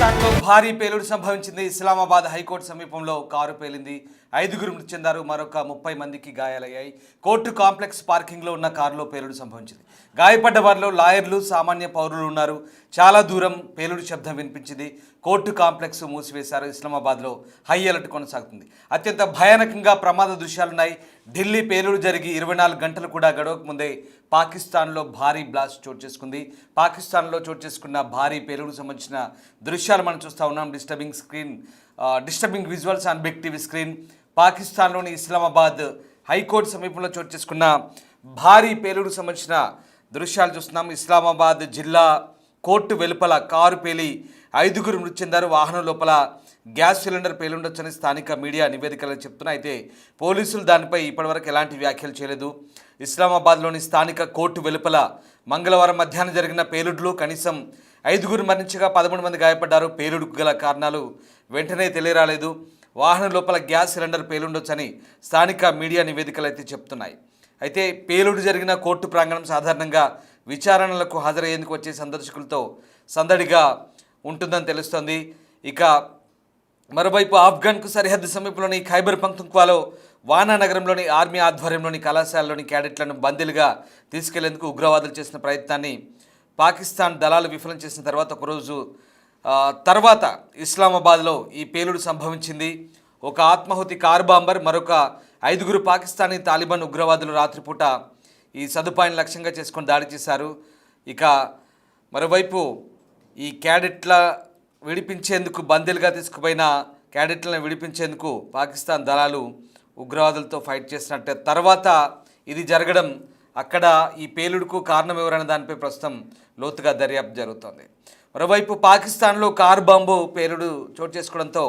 పాకిస్తాన్లో భారీ పేలుడు సంభవించింది. ఇస్లామాబాద్ హైకోర్టు సమీపంలో కారు పేలింది. 5గురు మృతి చెందారు. మరొక 30 మందికి గాయాలయ్యాయి. కోర్టు కాంప్లెక్స్ పార్కింగ్లో ఉన్న కారులో పేలుడు సంభవించింది. గాయపడ్డ వారిలో లాయర్లు, సామాన్య పౌరులు ఉన్నారు. చాలా దూరం పేలుడు శబ్దం వినిపించింది. కోర్టు కాంప్లెక్స్ మూసివేశారు. ఇస్లామాబాద్లో హై అలర్ట్ కొనసాగుతుంది. అత్యంత భయానకంగా ప్రమాద దృశ్యాలున్నాయి. ఢిల్లీ పేలుడు జరిగి 24 గంటలు కూడా గడవక ముందే పాకిస్తాన్లో భారీ బ్లాస్ట్ చోటు చేసుకుంది. పాకిస్తాన్లో చోటు చేసుకున్న భారీ పేలుడుకు సంబంధించిన దృశ్యాలు మనం చూస్తూ ఉన్నాం. Disturbing visuals on big TV screen. పాకిస్తాన్లోని ఇస్లామాబాద్ హైకోర్టు సమీపంలో చోటు చేసుకున్న భారీ పేలుడుకు సంబంధించిన దృశ్యాలు చూస్తున్నాం. ఇస్లామాబాద్ జిల్లా కోర్టు వెలుపల కారు పేలి 5గురు మృతి చెందారు. వాహనం లోపల గ్యాస్ సిలిండర్ పేలుండొచ్చని స్థానిక మీడియా నివేదికలు చెప్తున్నాయి. అయితే పోలీసులు దానిపై ఇప్పటివరకు ఎలాంటి వ్యాఖ్యలు చేయలేదు. ఇస్లామాబాద్లోని స్థానిక కోర్టు వెలుపల మంగళవారం మధ్యాహ్నం జరిగిన పేలుడులో కనీసం 5గురు మరణించగా 11 మంది గాయపడ్డారు. పేలుడుకు గల కారణాలు వెంటనే తెలియరాలేదు. వాహనం లోపల గ్యాస్ సిలిండర్ పేలుండొచ్చని స్థానిక మీడియా నివేదికలు అయితే చెప్తున్నాయి. అయితే పేలుడు జరిగిన కోర్టు ప్రాంగణం సాధారణంగా విచారణలకు హాజరయ్యేందుకు వచ్చే సందర్శకులతో సందడిగా ఉంటుందని తెలుస్తోంది. ఇక మరోవైపు ఆఫ్ఘన్కు సరిహద్దు సమీపంలోని ఖైబర్ పఖ్తుంఖ్వాలో వానా నగరంలోని ఆర్మీ ఆధ్వర్యంలోని కళాశాలలోని క్యాడెట్లను బందీలుగా తీసుకెళ్లేందుకు ఉగ్రవాదులు చేసిన ప్రయత్నాన్ని పాకిస్తాన్ దళాలు విఫలం చేసిన తర్వాత ఒకరోజు తర్వాత ఇస్లామాబాద్లో ఈ పేలుడు సంభవించింది. ఒక ఆత్మాహుతి కారు బాంబర్, మరొక 5గురు పాకిస్తానీ తాలిబాన్ ఉగ్రవాదులు రాత్రిపూట ఈ సదుపాయాన్ని లక్ష్యంగా చేసుకొని దాడి చేశారు. ఇక మరోవైపు ఈ క్యాడెట్ల విడిపించేందుకు బందీలుగా తీసుకుపోయిన క్యాడెట్లను విడిపించేందుకు పాకిస్తాన్ దళాలు ఉగ్రవాదులతో ఫైట్ చేసినట్టే తర్వాత ఇది జరగడం. అక్కడ ఈ పేలుడుకు కారణం ఎవరనే దానిపై ప్రస్తుతం లోతుగా దర్యాప్తు జరుగుతోంది. మరోవైపు పాకిస్తాన్లో కారు బాంబు పేలుడు చోటు చేసుకోవడంతో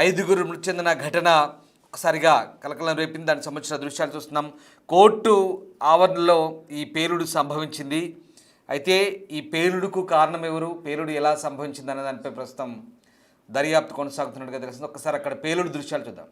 5గురు మృతి చెందిన ఘటన ఒకసారిగా కలకలం రేపింది. దానికి సంబంధించిన దృశ్యాలు చూస్తున్నాం. కోర్టు ఆవరణలో ఈ పేలుడు సంభవించింది. అయితే ఈ పేలుడుకు కారణం ఎవరు, పేలుడు ఎలా సంభవించింది అనే దానిపై ప్రస్తుతం దర్యాప్తు కొనసాగుతున్నట్టుగా తెలుస్తుంది. ఒకసారి అక్కడ పేలుడు దృశ్యాలు చూద్దాం.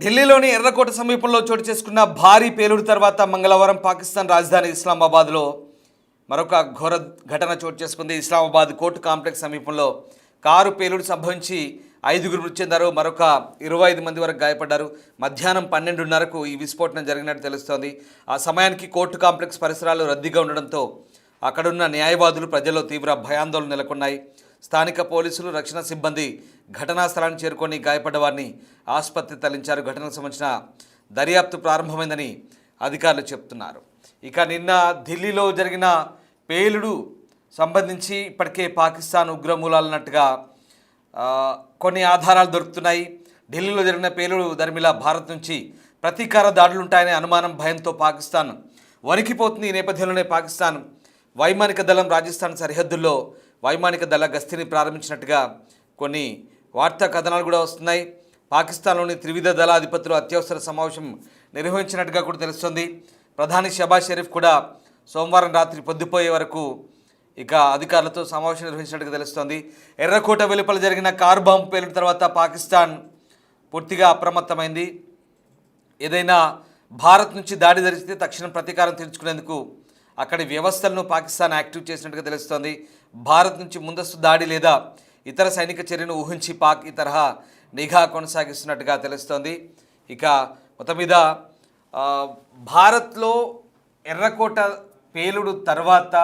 ఢిల్లీలోని ఎర్రకోట సమీపంలో చోటు చేసుకున్న భారీ పేలుడు తర్వాత మంగళవారం పాకిస్తాన్ రాజధాని ఇస్లామాబాద్లో మరొక ఘోర ఘటన చోటు చేసుకుంది. ఇస్లామాబాద్ కోర్టు కాంప్లెక్స్ సమీపంలో కారు పేలుడు సంభవించి 5గురు మృతి చెందారు. మరొక 25 మంది వరకు గాయపడ్డారు. మధ్యాహ్నం 12:30కు ఈ విస్ఫోటనం జరిగినట్టు తెలుస్తోంది. ఆ సమయానికి కోర్టు కాంప్లెక్స్ పరిసరాలు రద్దీగా ఉండడంతో అక్కడున్న న్యాయవాదులు, ప్రజల్లో తీవ్ర భయాందోళన నెలకొన్నాయి. స్థానిక పోలీసులు, రక్షణ సిబ్బంది ఘటనా స్థలానికి చేరుకొని గాయపడ్డ వారిని ఆసుపత్రి తరలించారు. ఘటనకు సంబంధించిన దర్యాప్తు ప్రారంభమైందని అధికారులు చెప్తున్నారు. ఇక నిన్న ఢిల్లీలో జరిగిన పేలుడు సంబంధించి ఇప్పటికే పాకిస్తాన్ ఉగ్రమూలాలన్నట్టుగా కొన్ని ఆధారాలు దొరుకుతున్నాయి. ఢిల్లీలో జరిగిన పేలుడు దరిమిలా భారత్ నుంచి ప్రతీకార దాడులుంటాయనే అనుమానం, భయంతో పాకిస్తాన్ వణికిపోతుంది. ఈ నేపథ్యంలోనే పాకిస్తాన్ వైమానిక దళం రాజస్థాన్ సరిహద్దుల్లో వైమానిక దళ గస్తీని ప్రారంభించినట్టుగా కొన్ని వార్తా కథనాలు కూడా వస్తున్నాయి. పాకిస్తాన్లోని త్రివిధ దళాధిపతులు అత్యవసర సమావేశం నిర్వహించినట్టుగా కూడా తెలుస్తుంది. ప్రధాని షబాజ్ షరీఫ్ కూడా సోమవారం రాత్రి పొద్దుపోయే వరకు ఇక అధికారులతో సమావేశం నిర్వహించినట్టుగా తెలుస్తోంది. ఎర్రకోట వెలుపల జరిగిన కారు బాంబు పేలుడు తర్వాత పాకిస్తాన్ పూర్తిగా అప్రమత్తమైంది. ఏదైనా భారత్ నుంచి దాడి జరిగితే తక్షణం ప్రతీకారం తీర్చుకునేందుకు అక్కడి వ్యవస్థలను పాకిస్తాన్ యాక్టివ్ చేసినట్టుగా తెలుస్తోంది. భారత్ నుంచి ముందస్తు దాడి లేదా ఇతర సైనిక చర్యను ఊహించి పాక్ ఈ తరహా నిఘా కొనసాగిస్తున్నట్టుగా తెలుస్తోంది. ఇక మొత్తం మీద భారత్లో ఎర్రకోట పేలుడు తర్వాత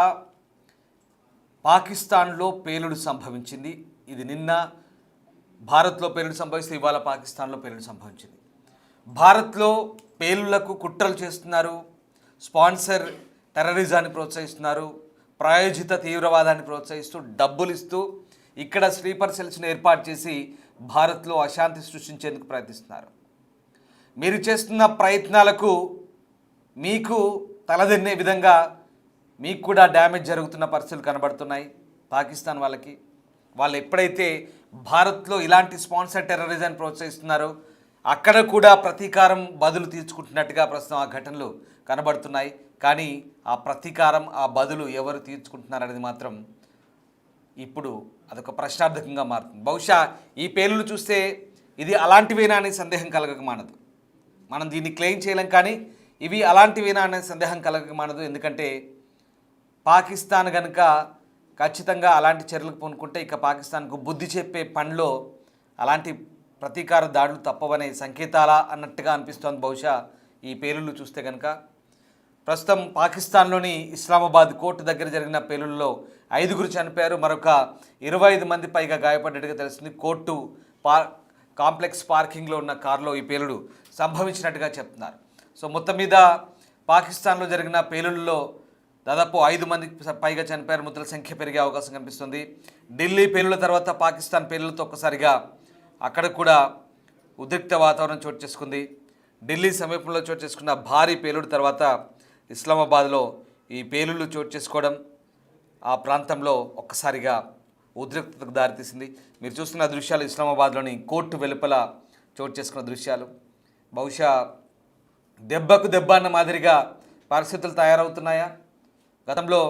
పాకిస్తాన్లో పేలుడు సంభవించింది. ఇది నిన్న భారత్లో పేలుడు సంభవిస్తే ఇవాళ పాకిస్తాన్లో పేలుడు సంభవించింది. భారత్లో పేలుళ్లకు కుట్రలు చేస్తున్నారు, స్పాన్సర్ టెర్రరిజాన్ని ప్రోత్సహిస్తున్నారు, ప్రాయోజిత తీవ్రవాదాన్ని ప్రోత్సహిస్తూ డబ్బులు ఇస్తూ ఇక్కడ స్లీపర్ సెల్స్ను ఏర్పాటు చేసి భారత్లో అశాంతి సృష్టించేందుకు ప్రయత్నిస్తున్నారు. మీరు చేస్తున్న ప్రయత్నాలకు మీకు తలదన్నే విధంగా మీకు కూడా డ్యామేజ్ జరుగుతున్న పరిస్థితులు కనబడుతున్నాయి. పాకిస్తాన్ వాళ్ళు ఎప్పుడైతే భారత్లో ఇలాంటి స్పాన్సర్ టెర్రరిజాన్ని ప్రోత్సహిస్తున్నారో అక్కడ కూడా ప్రతీకారం బదులు తీర్చుకుంటున్నట్టుగా ప్రస్తుతం ఆ ఘటనలు కనబడుతున్నాయి. కానీ ఆ ప్రతీకారం, ఆ బదులు ఎవరు తీర్చుకుంటున్నారనేది మాత్రం ఇప్పుడు అదొక ప్రశ్నార్థకంగా మారుతుంది. బహుశా ఈ పేర్లు చూస్తే ఇది అలాంటివేనా అనే సందేహం కలగక మానదు. మనం దీన్ని క్లెయిమ్ చేయలేం, కానీ ఇవి అలాంటివేనా అనే సందేహం కలగక మానదు. ఎందుకంటే పాకిస్తాన్ కనుక ఖచ్చితంగా అలాంటి చర్యలకు పూనుకుంటే ఇక పాకిస్తాన్కు బుద్ధి చెప్పే పనిలో అలాంటి ప్రతీకార దాడులు తప్పవనే సంకేతాలా అన్నట్టుగా అనిపిస్తోంది బహుశా ఈ పేలుళ్ళు చూస్తే కనుక. ప్రస్తుతం పాకిస్తాన్లోని ఇస్లామాబాద్ కోర్టు దగ్గర జరిగిన పేలుళ్ళలో 5 చనిపోయారు, మరొక 25 మంది పైగా గాయపడ్డట్టుగా తెలుస్తుంది. కోర్టు కాంప్లెక్స్ పార్కింగ్లో ఉన్న కారులో ఈ పేలుడు సంభవించినట్టుగా చెప్తున్నారు. సో మొత్తం మీద పాకిస్తాన్లో జరిగిన పేలుళ్ళలో దాదాపు 5 మందికి పైగా చనిపోయారు, మృతుల సంఖ్య పెరిగే అవకాశం కనిపిస్తుంది. ఢిల్లీ పేలుళ్ళ తర్వాత పాకిస్తాన్ పేలుళ్ళతో ఒక్కసారిగా అక్కడ కూడా ఉద్రిక్త వాతావరణం చోటు చేసుకుంది. ఢిల్లీ సమీపంలో చోటు చేసుకున్న భారీ పేలుడు తర్వాత ఇస్లామాబాద్లో ఈ పేలుళ్ళు చోటు చేసుకోవడం ఆ ప్రాంతంలో ఒక్కసారిగా ఉద్రిక్తతకు దారితీసింది. మీరు చూస్తున్న దృశ్యాలు ఇస్లామాబాద్లోని కోర్టు వెలుపల చోటు చేసుకున్న దృశ్యాలు. బహుశా దెబ్బకు దెబ్బ అన్న మాదిరిగా పరిస్థితులు తయారవుతున్నాయా? గతంలో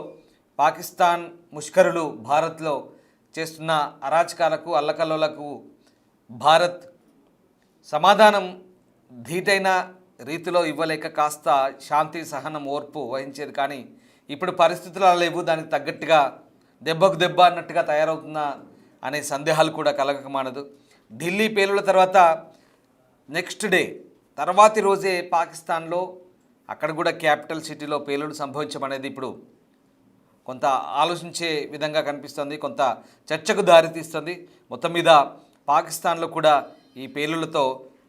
పాకిస్తాన్ ముష్కరులు భారత్లో చేస్తున్న అరాచకాలకు, అల్లకల్లోలకు భారత్ సమాధానం ధీటైన రీతిలో ఇవ్వలేక కాస్త శాంతి, సహనం, ఓర్పు వహించేది. కానీ ఇప్పుడు పరిస్థితులు అలా లేవు, దానికి తగ్గట్టుగా దెబ్బకు దెబ్బ అన్నట్టుగా తయారవుతుందా అనే సందేహాలు కూడా కలగక మానదు. ఢిల్లీ పేలుల తర్వాత నెక్స్ట్ డే తర్వాతి రోజే పాకిస్తాన్లో అక్కడ కూడా క్యాపిటల్ సిటీలో పేలుడు సంభవించడం అనేది ఇప్పుడు కొంత ఆలోచించే విధంగా కనిపిస్తుంది, కొంత చర్చకు దారితీస్తుంది. మొత్తం మీద పాకిస్తాన్లో కూడా ఈ పేలులతో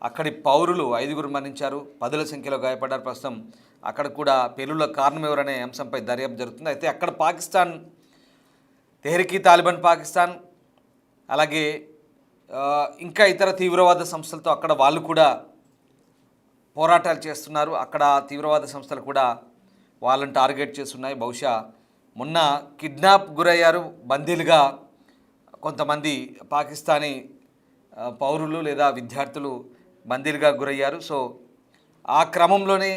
అక్కడి పౌరులు 5 మరణించారు, 10ల సంఖ్యలో గాయపడ్డారు. ప్రస్తుతం అక్కడ కూడా పేలుల కారణం ఎవరనే అంశంపై దర్యాప్తు జరుగుతుంది. అయితే అక్కడ పాకిస్తాన్ తెహ్రీక్ తాలిబాన్ పాకిస్తాన్, అలాగే ఇంకా ఇతర తీవ్రవాద సంస్థలతో అక్కడ వాళ్ళు కూడా పోరాటాలు చేస్తున్నారు. అక్కడ తీవ్రవాద సంస్థలు కూడా వాళ్ళని టార్గెట్ చేస్తున్నాయి. బహుశా మొన్న కిడ్నాప్ గురయ్యారు, బందీలుగా కొంతమంది పాకిస్తానీ పౌరులు లేదా విద్యార్థులు బందీలుగా గురయ్యారు. సో ఆ క్రమంలోనే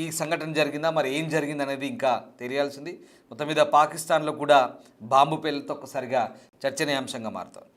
ఈ సంఘటన జరిగిందా, మరి ఏం జరిగింది అనేది ఇంకా తెలియాల్సింది. మొత్తం మీద పాకిస్తాన్లో కూడా బాంబు పేలుతో ఒక్కసారిగా చర్చనీయాంశంగా మారుతుంది.